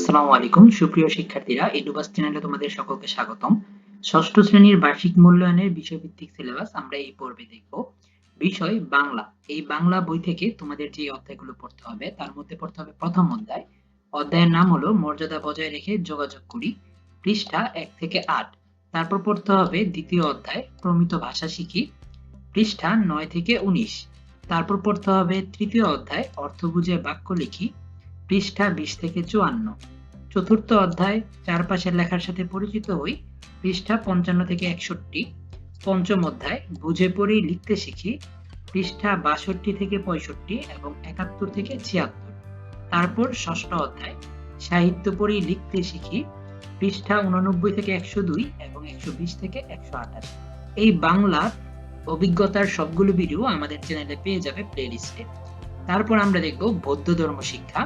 আসসালামু আলাইকুম সুপ্রিয় শিক্ষার্থীরা, এডুবাস চ্যানেলে তোমাদের সকলকে স্বাগতম। ষষ্ঠ শ্রেণীর বার্ষিক মূল্যায়নের বিষয়ভিত্তিক সিলেবাস আমরা এই পর্বে দেখব। বিষয় বাংলা। এই বাংলা বই থেকে তোমাদের যে অধ্যায়গুলো পড়তে হবে তার মধ্যে পড়তে হবে প্রথম অধ্যায়। অধ্যায়ের নাম হলো মর্যাদা বজায় রেখে যোগাযোগ করি, পৃষ্ঠা 1 থেকে 8। তারপর পড়তে হবে দ্বিতীয় অধ্যায় প্রমিত ভাষা শিখি, পৃষ্ঠা 9 থেকে 19। তারপর পড়তে হবে তৃতীয় অধ্যায় অর্থ বুঝে বাক্য লিখি, পৃষ্ঠা 20 থেকে 54। চতুর্থ অধ্যায় চারপাশের লেখার সাথে পরিচিত হই, পৃষ্ঠা 55 থেকে 61। পঞ্চম অধ্যায় বুঝে পড়ি লিখতে শিখি, পৃষ্ঠা 62 থেকে 65 এবং 71 থেকে 76। তারপর ষষ্ঠ অধ্যায় সাহিত্য পড়ি লিখতে শিখি, পৃষ্ঠা 89 থেকে 102 এবং 120 থেকে 128। এই বাংলা অভিজ্ঞতার সবগুলো ভিডিও আমাদের চ্যানেলে পেয়ে যাবে প্লেলিস্টে। তারপর আমরা দেখব বৌদ্ধ ধর্ম শিক্ষা।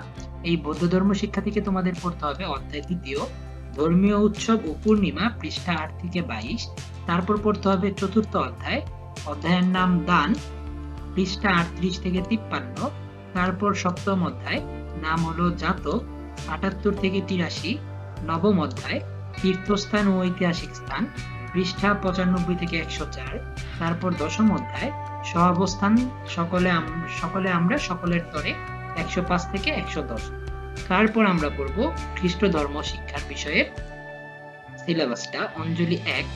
এই বৌদ্ধ ধর্ম শিক্ষা থেকে তোমাদের পড়তে হবে অধ্যায় তৃতীয় ধর্মীয় উৎসব ও পূর্ণিমা, পৃষ্ঠা 8 থেকে 22। তারপর পড়তে হবে চতুর্থ অধ্যায়, অধ্যায়ের নাম দান, পৃষ্ঠা 38 থেকে 53। তারপর সপ্তম অধ্যায় নাম হলো জাতক, 78 থেকে 83। নবম অধ্যায় তীর্থস্থান ও ঐতিহাসিক স্থান, পৃষ্ঠা 95 থেকে 104। তারপর দশম অধ্যায় সহাবস্থান, সকলে আমরা সকলের তরে, 105 থেকে 110। তারপর আমরা পড়ব খ্রিস্ট ধর্ম শিক্ষার বিষয়ের সিলেবাসটা। অঞ্জলি 1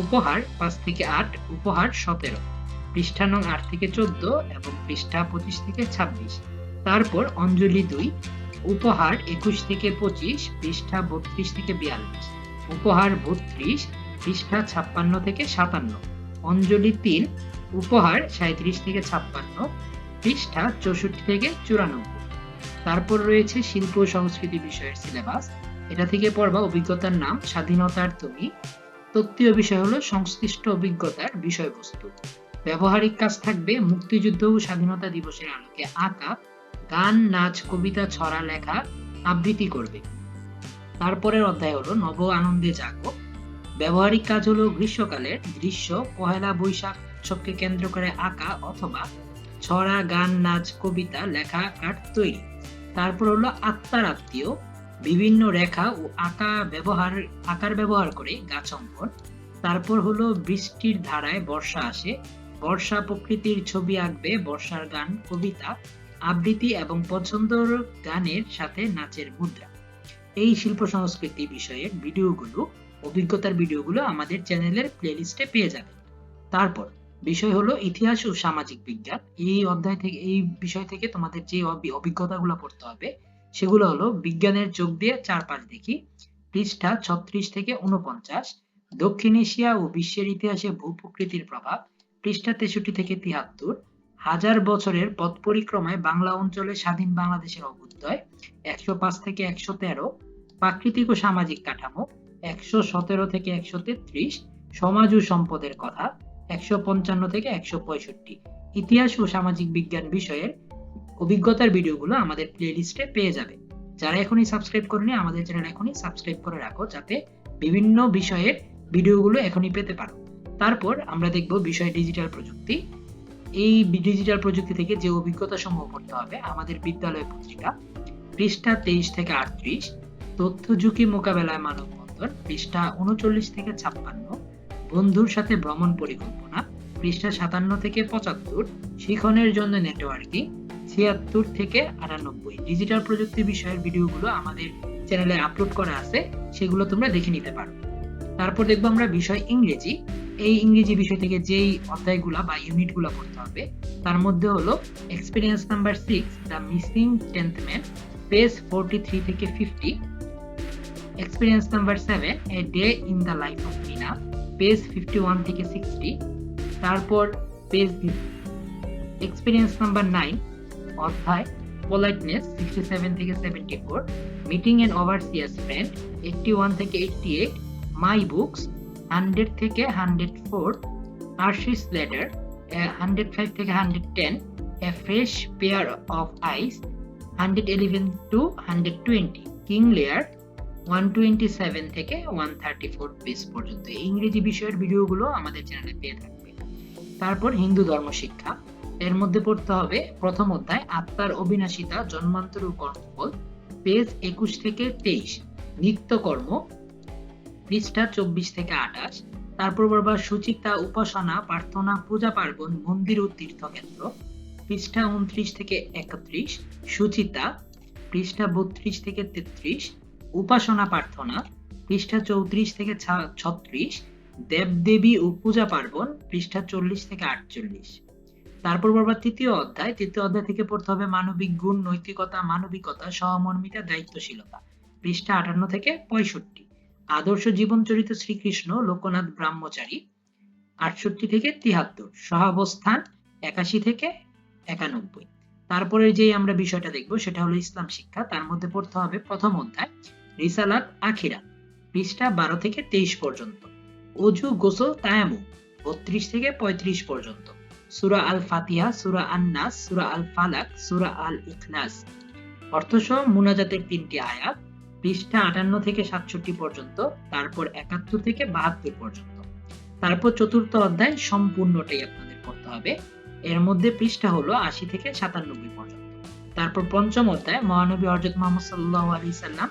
উপহার 5 থেকে 8, উপহার 17, পৃষ্ঠা নং 8 থেকে 14 এবং পৃষ্ঠা 25 থেকে 26। তারপর অঞ্জলি 2 উপহার 21 থেকে 25, পৃষ্ঠা 32 থেকে 42, উপহার 32, পৃষ্ঠা 56 থেকে 57। অঞ্জলি 3 উপহার 37 থেকে 56, পৃষ্ঠা 64 থেকে 94। তারপর রয়েছে শিল্প ও সংস্কৃতি বিষয়ের সিলেবাস। এটা থেকে পড়বা অভিজ্ঞতার নাম স্বাধীনতার তুমি, তত্ত্বীয় বিষয় হলো সংশ্লিষ্ট অভিজ্ঞতার বিষয়বস্তু। ব্যবহারিক কাজ থাকবে মুক্তিযুদ্ধ ও স্বাধীনতা দিবসের আলোকে আঁকা, গান, নাচ, কবিতা, ছড়া লেখা, আবৃত্তি করবে। তারপরের অধ্যায় হলো নব আনন্দে জাগো। ব্যবহারিক কাজ হলো গ্রীষ্মকালের দৃশ্য, পহেলা বৈশাখ উৎসবকে কেন্দ্র করে আঁকা অথবা ছড়া, গান, নাচ, কবিতা, লেখা, কার্ড তৈরি। তারপর হলো আত্মার আত্মীয়, বিভিন্ন রেখা ও আকার ব্যবহার করে গাছ অঙ্কন। তারপর হলো বৃষ্টির ধারায় বর্ষা আসে, বর্ষা প্রকৃতির ছবি আঁকবে, বর্ষার গান, কবিতা, আবৃত্তি এবং পছন্দের গানের সাথে নাচের মুদ্রা। এই শিল্প সংস্কৃতি বিষয়ের ভিডিওগুলো, অভিজ্ঞতার ভিডিওগুলো আমাদের চ্যানেলের প্লেলিস্টে পেয়ে যাবেন। তারপর বিষয় হলো ইতিহাস ও সামাজিক বিজ্ঞান। এই বিষয় থেকে তোমাদের যে অভিজ্ঞতাগুলো পড়তে হবে সেগুলো হলো বিজ্ঞানের চোখ দিয়ে চারপাশ দেখি, পৃষ্ঠা 36 থেকে 49। দক্ষিণ এশিয়া ও বিশ্বের ইতিহাসে ভূপ্রকৃতির প্রভাব, পৃষ্ঠা 63 থেকে 73। হাজার বছরের পথ পরিক্রমায় বাংলা অঞ্চলে স্বাধীন বাংলাদেশের অভ্যুদয়, 105 থেকে 113। প্রাকৃতিক ও সামাজিক কাঠামো, 117 থেকে 133। সমাজ ও সম্পদের কথা, 155 থেকে 165। ইতিহাস ও সামাজিক বিজ্ঞান বিষয়ের অভিজ্ঞতার ভিডিওগুলো আমাদের প্লেলিস্টে পেয়ে যাবে। যারা এখনই সাবস্ক্রাইব করেনি আমাদের চ্যানেল এখনই সাবস্ক্রাইব করে রাখো, যাতে বিভিন্ন বিষয়ের ভিডিওগুলো এখনই পেতে পারো। তারপর আমরা দেখব বিষয় ডিজিটাল প্রযুক্তি। এই ডিজিটাল প্রযুক্তি থেকে যে অভিজ্ঞতা সমূহ পড়তে হবে আমাদের বিদ্যালয় পত্রিকা, পৃষ্ঠা 23 থেকে 38। তথ্য ঝুঁকি মোকাবেলায় মানববন্ধন, পৃষ্ঠা 39 থেকে 56। বন্ধুর সাথে ভ্রমণ পরিকল্পনা, পৃষ্ঠা 57 থেকে 75। শিখনের জন্য নেটওয়ার্কিং, 76 থেকে 98। ডিজিটাল প্রযুক্তি বিষয়ের ভিডিওগুলো আমাদের চ্যানেলে আপলোড করা আছে, সেগুলো তোমরা দেখে নিতে পারো। তারপর দেখবো আমরা বিষয় ইংরেজি। এই ইংরেজি বিষয় থেকে যেই অধ্যায়গুলো বা ইউনিটগুলো পড়তে হবে তার মধ্যে হলো experience number 6 the missing 10th man, page 43 থেকে 50। Experience number 7 a day in the life of Meena, page 51 থেকে 60। তারপর পেজ এক্সপেরিয়েন্স নাম্বার 9 অধ্যায় পোলাইটনেস, 67 থেকে 74। মিটিং এন্ড ওভারসিয়ার্স ফ্রেন্ড, 81 থেকে 88। মাই বুকস, 100 থেকে 104। আরশিস লেটার, 105 থেকে 110। A fresh pair of eyes, 111 to 120। King Lear, 127 থেকে 134 page পর্যন্ত। ইংরেজি বিষয়ের ভিডিওগুলো আমাদের চ্যানেলে পেয়ে থাকবে। তারপর হিন্দু ধর্ম শিক্ষা, এর মধ্যে পড়তে হবে প্রথম অধ্যায় আত্মার অবিনাশিতা, জন্মান্তর ও কর্মফল, পেজ 21 থেকে 23 নিত্যকর্ম, পৃষ্ঠা 24 থেকে 28। তারপর বলবা সুচিতা, উপাসনা, প্রার্থনা, পূজা পার্বণ, মন্দির ও তীর্থক্ষেত্র, পৃষ্ঠা 29 থেকে 31। সুচিতা, পৃষ্ঠা 32 থেকে 33। উপাসনা প্রার্থনা, পৃষ্ঠা 34 থেকে 36। দেবদেবী ও পূজা পার্বণ, পৃষ্ঠা 40 থেকে 48। তারপর বলবা তৃতীয় অধ্যায় থেকে পড়তে হবে মানবিক গুণ, নৈতিকতা, মানবিকতা, সহমর্মিতা, দায়িত্বশীলতা, পৃষ্ঠা 58 থেকে 65। আদর্শ জীবন চরিত শ্রীকৃষ্ণ, লোকনাথ ব্রহ্মচারী, 68 থেকে 73। সহাবস্থান, 81 থেকে 91। তারপরে যে আমরা বিষয়টা দেখবো সেটা হলো ইসলাম শিক্ষা। তার মধ্যে পড়তে হবে প্রথম অধ্যায় রিসালাত আখিরাত, পৃষ্ঠা 12 থেকে 23 পর্যন্ত। ওযু, গোসল, তায়াম্মুম, 32 থেকে 35 পর্যন্ত। সূরা আল ফাতিহা, সূরা আন-নাস, সূরা আল ফালাক, সূরা আল ইখলাস, অর্থসহ মুনাজাতের 3টি আয়াত, পৃষ্ঠা 58 থেকে 67 পর্যন্ত। তারপর 71 থেকে 72 পর্যন্ত। তারপর চতুর্থ অধ্যায় সম্পূর্ণটাই আপনাদের পড়তে হবে। এর মধ্যে পৃষ্ঠা হলো 80 থেকে 97 পর্যন্ত। তারপর পঞ্চম অধ্যায় মহানবী হযরত মুহাম্মদ সাল্লাল্লাহু আলাইহি সাল্লাম,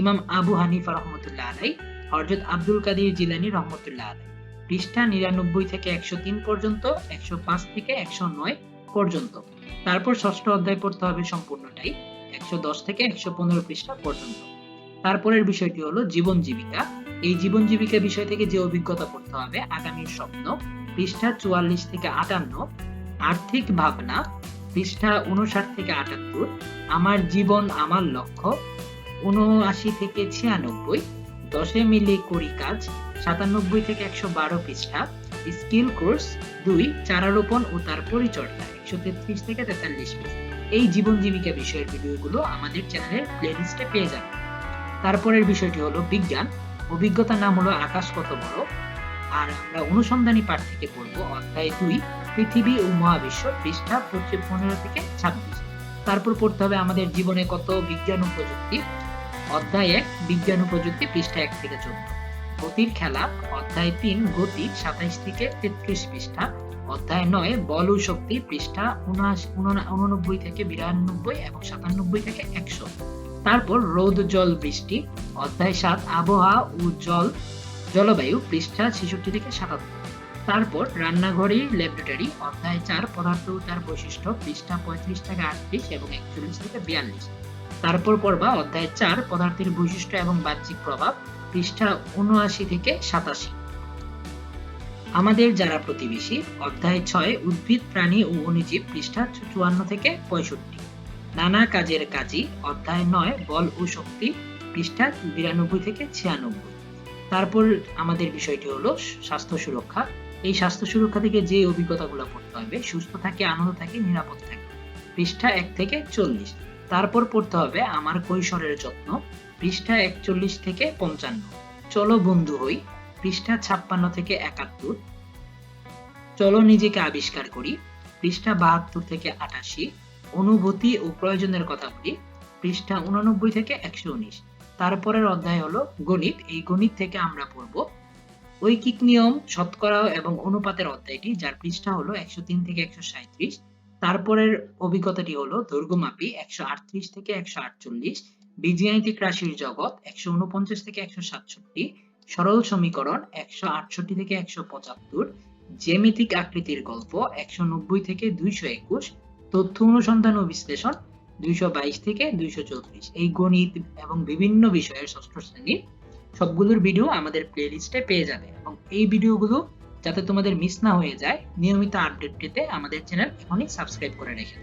ইমাম আবু হানিফা রাহমাতুল্লাহ আলাইহি, হযরত আব্দুল কাদের জিলানী রাহমাতুল্লাহ আলাইহি, পৃষ্ঠা 99 থেকে 103 পর্যন্ত, 105 থেকে 109 পর্যন্ত। তারপর ষষ্ঠ অধ্যায় পড়তে হবে সম্পূর্ণটাই, 110 থেকে 115 পৃষ্ঠা পর্যন্ত। তারপরের বিষয়টি হলো জীবন জীবিকা। এই জীবন জীবিকা বিষয় থেকে যে অভিজ্ঞতা পড়তে হবে আগামীর স্বপ্ন, পৃষ্ঠা 44 থেকে 58। আর্থিক ভাবনা, পৃষ্ঠা 59 থেকে 78। আমার জীবন আমার লক্ষ্য, 79 থেকে 96। 10 মিলে করি কাজ, 97 থেকে 112 পৃষ্ঠা। স্কিল কোর্স 2, চারারোপণ ও তার পরিচর্যা, 133 থেকে 43 পৃষ্ঠা। এই জীবন জীবিকা বিষয়ের ভিডিওগুলো আমাদের চ্যানেলের প্লেলিস্টে পেয়ে যাবেন। তারপরের বিষয়টি হলো বিজ্ঞান। অভিজ্ঞতার নাম হলো আকাশ কত বড়। আর আমরা অনুসন্ধানী পাঠ থেকে পড়বো অধ্যায় 2 পৃথিবী ও মহাবিশ্ব, পৃষ্ঠা 15 থেকে 26। তারপর পড়তে হবে আমাদের জীবনে কত, বিজ্ঞান ও প্রযুক্তি, অধ্যায় 1 বিজ্ঞান ও প্রযুক্তি, পৃষ্ঠা 1 থেকে 14। গতির খেলা, অধ্যায় 3 গতি, 27 থেকে 33 পৃষ্ঠা। অধ্যায় 9 বল ও শক্তি, পৃষ্ঠা 89 থেকে 92 এবং 97 থেকে 100। তারপর রোদ, জল, বৃষ্টি, অধ্যায় 7 আবহাওয়া ও জলবায়ু, পৃষ্ঠা 66 থেকে 77। তারপর রান্নাঘরে ল্যাবরেটরি, অধ্যায় 4 পদার্থ ও তার বৈশিষ্ট্য, পৃষ্ঠা 35 থেকে 38 এবং 41 থেকে 42। তারপর পড়বা অধ্যায় 4 পদার্থের বৈশিষ্ট্য এবং বাহ্যিক প্রভাব, পৃষ্ঠা 79 থেকে 87। আমাদের যারা প্রতিবেশী, অধ্যায় 6 উদ্ভিদ, প্রাণী ও অণুজীব, পৃষ্ঠা 54 থেকে 65। নানা কাজের কাজী, অধ্যায় 9 বল ও শক্তি, পৃষ্ঠা 92 থেকে 96। তারপর আমাদের বিষয়টি হলো স্বাস্থ্য সুরক্ষা। এই স্বাস্থ্য সুরক্ষা থেকে যে অভিজ্ঞতাগুলো পড়তে হবে, সুস্থ থাকে, আনন্দ থাকে, নিরাপদ থাকে, পৃষ্ঠা 1 থেকে 40। তারপর পড়তে হবে আমার কৈশোরের যত্ন, পৃষ্ঠা 41 থেকে 55। চলো বন্ধু হই, পৃষ্ঠা 56 থেকে 71। চলো নিজেকে আবিষ্কার করি, পৃষ্ঠা 72 থেকে 88। অনুভূতি ও প্রয়োজনের কথা বলি, পৃষ্ঠা 89 থেকে 119। তারপরের অধ্যায় হলো গণিত। এই গণিত থেকে আমরা পড়ব ঐকিক নিয়ম, শতকরা এবং অনুপাতের অধ্যায়টি, যার পৃষ্ঠা হলো 103 থেকে 137। তারপরের অভিজ্ঞতাটি হলো দৈর্ঘ্যমাপী, 138 থেকে 148। বীজগাণিতিক রাশির জগৎ, 149 থেকে 167। সরল সমীকরণ, 168 থেকে 175। জ্যামিতিক আকৃতির গল্প, 190 থেকে 221। তথ্য অনুসন্ধান ও বিশ্লেষণ, 222 থেকে 234। এই গণিত এবং বিভিন্ন বিষয়ের ষষ্ঠ শ্রেণীর সবগুলোর ভিডিও আমাদের প্লেলিস্টে পেয়ে যাবে। এবং এই ভিডিওগুলো যাতে তোমাদের মিস না হয়ে যায়, নিয়মিত আপডেট পেতে আমাদের চ্যানেল এখনই সাবস্ক্রাইব করে রেখে